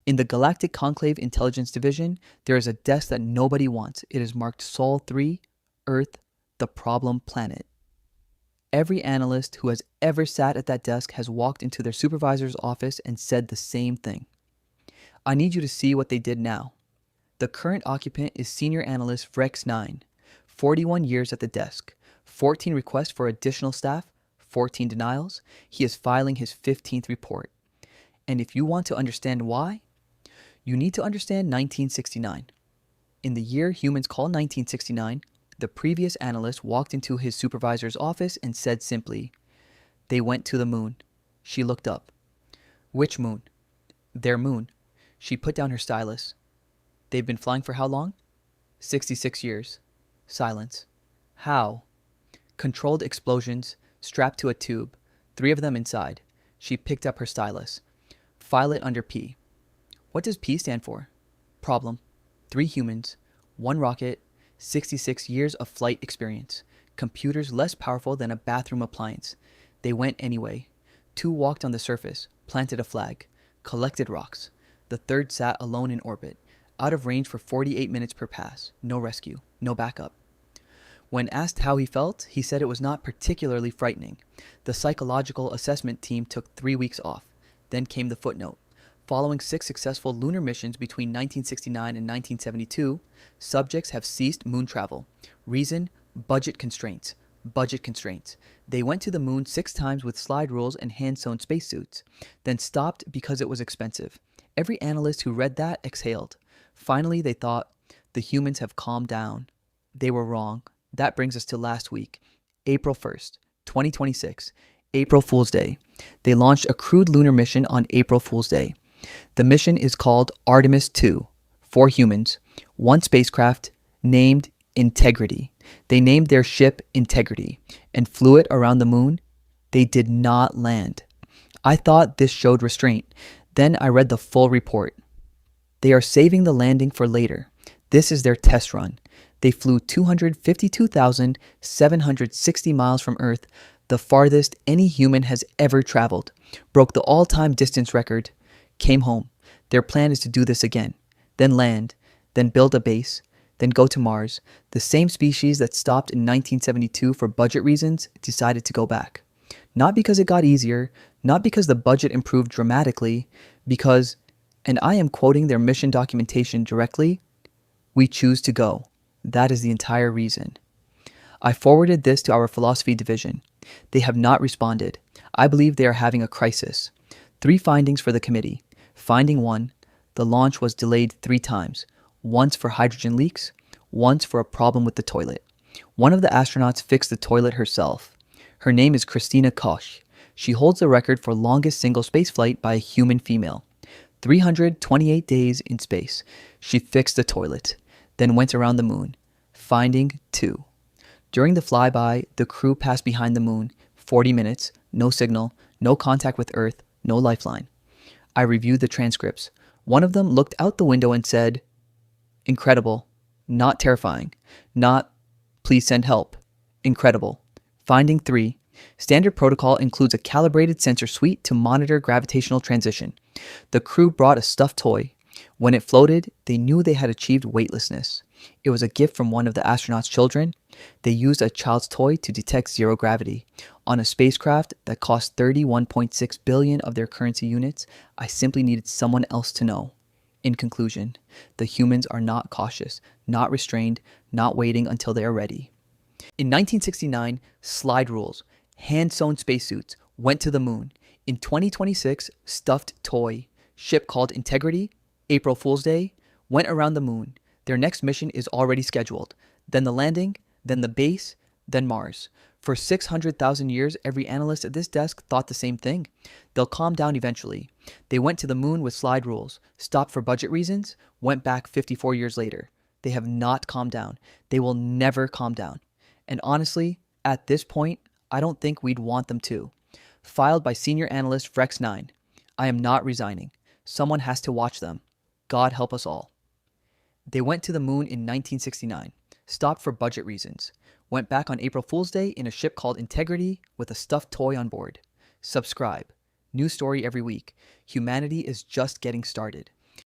In the Galactic Conclave Intelligence Division, there is a desk that nobody wants. It is marked Sol 3, Earth, the problem planet. Every analyst who has ever sat at that desk has walked into their supervisor's office and said the same thing. I need you to see what they did now. The current occupant is Senior Analyst Vrex-9, 41 years at the desk, 14 requests for additional staff, 14 denials. He is filing his 15th report. And if you want to understand why, you need to understand 1969. In the year humans call 1969, the previous analyst walked into his supervisor's office and said simply, "They went to the moon." She looked up. "Which moon?" "Their moon." She put down her stylus. "They've been flying for how long?" 66 years. Silence. "How?" "Controlled explosions, strapped to a tube, 3 of them inside." She picked up her stylus. "File it under P." "What does P stand for?" "Problem. 3 humans, 1 rocket, 66 years of flight experience. Computers less powerful than a bathroom appliance. They went anyway. 2 walked on the surface, planted a flag, collected rocks. The 3rd sat alone in orbit, out of range for 48 minutes per pass. No rescue, no backup." When asked how he felt, he said it was not particularly frightening. The psychological assessment team took 3 weeks off. Then came the footnote. Following 6 successful lunar missions between 1969 and 1972, subjects have ceased moon travel. Reason: budget constraints. Budget constraints. They went to the moon 6 times with slide rules and hand-sewn spacesuits, then stopped because it was expensive. Every analyst who read that exhaled. Finally, they thought, the humans have calmed down. They were wrong. That brings us to last week, April 1st, 2026, April Fool's Day. They launched a crewed lunar mission on April Fool's Day. The mission is called Artemis II, 4 humans, 1 spacecraft, named Integrity. They named their ship Integrity and flew it around the moon. They did not land. I thought this showed restraint. Then I read the full report. They are saving the landing for later. This is their test run. They flew 252,760 miles from Earth, the farthest any human has ever traveled, broke the all-time distance record, came home. Their plan is to do this again, then land, then build a base, then go to Mars. The same species that stopped in 1972 for budget reasons decided to go back. Not because it got easier, not because the budget improved dramatically, because, and I am quoting their mission documentation directly, "We choose to go." That is the entire reason. I forwarded this to our philosophy division. They have not responded. I believe they are having a crisis. 3 findings for the committee. Finding 1, the launch was delayed 3 times. Once for hydrogen leaks, once for a problem with the toilet. One of the astronauts fixed the toilet herself. Her name is Christina Koch. She holds the record for longest single spaceflight by a human female. 328 days in space. She fixed the toilet, then went around the moon. Finding 2. During the flyby, the crew passed behind the moon. 40 minutes, no signal, no contact with Earth, no lifeline. I reviewed the transcripts. One of them looked out the window and said, "Incredible. Not terrifying. Not, please send help. Incredible." Finding 3. Standard protocol includes a calibrated sensor suite to monitor gravitational transition. The crew brought a stuffed toy. When it floated, they knew they had achieved weightlessness. It was a gift from one of the astronauts' children. They used a child's toy to detect zero gravity. On a spacecraft that cost 31.6 billion of their currency units, I simply needed someone else to know. In conclusion, the humans are not cautious, not restrained, not waiting until they are ready. In 1969, slide rules, hand-sewn spacesuits, went to the moon. In 2026, stuffed toy, ship called Integrity, April Fool's Day, went around the moon. Their next mission is already scheduled. Then the landing, then the base, then Mars. For 600,000 years, every analyst at this desk thought the same thing. They'll calm down eventually. They went to the moon with slide rules, stopped for budget reasons, went back 54 years later. They have not calmed down. They will never calm down. And honestly, at this point, I don't think we'd want them to. Filed by Senior Analyst Vrex-9. I am not resigning. Someone has to watch them. God help us all. They went to the moon in 1969, stopped for budget reasons, went back on April Fool's Day in a ship called Integrity with a stuffed toy on board. Subscribe. New story every week. Humanity is just getting started.